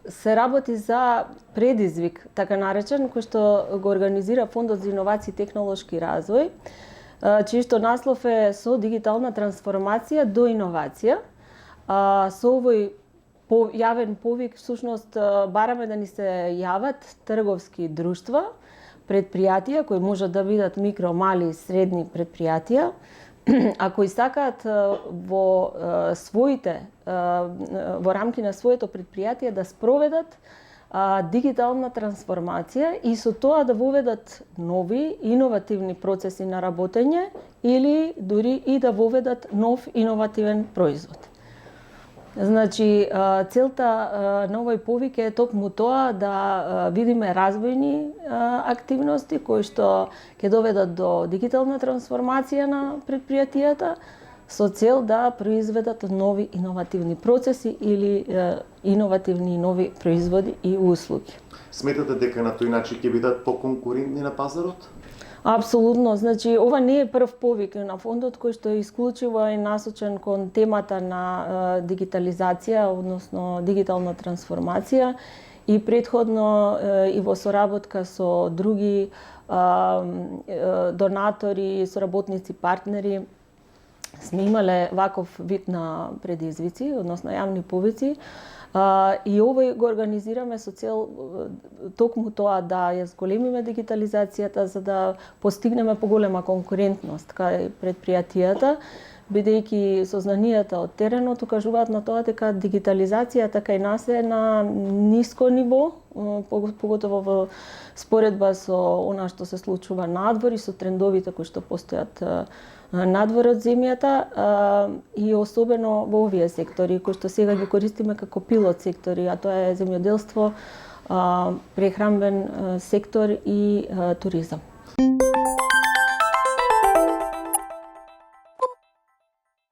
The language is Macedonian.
Се работи за предизвик, така наречен, кој што го организира Фондот за иновации и технолошки развој, чиј што наслов е со дигитална трансформација до иновација. Со овој јавен повик, всушност, бараме да ни се јават трговски друштва, предпријатија кои можат да бидат микро, мали и средни предпријатија, ако сакаат во рамки на своето предпријатие да спроведат дигитална трансформација и со тоа да воведат нови иновативни процеси на работење или дури и да воведат нов иновативен производ. Значи, целта на овој повик е токму тоа да видиме развојни активности кои што ќе доведат до дигитална трансформација на предпријатијата со цел да произведат нови иновативни процеси или иновативни нови производи и услуги. Сметате дека на тој начин ќе бидат поконкурентни на пазарот? Апсолутно, значи ова не е прв повик на фондот кој што исклучиво е насочен кон темата на дигитализација, односно дигитална трансформација и претходно и во соработка со други донатори, соработници, партнери сме имале ваков вид на предизвици, односно јавни повици. И овој го организираме со цел токму тоа да ја зголемиме дигитализацијата за да постигнеме поголема конкурентност кај предпријатијата, бидејќи сознанијата од теренот укажуваат на тоа дека дигитализацијата кај нас е на ниско ниво, поготово во споредба со она што се случува надвор и со трендовите кои што постојат надвор од земјата и особено во овие сектори кои што сега ги користиме како пилот сектори, а тоа е земјоделство, прехранбен сектор и туризам.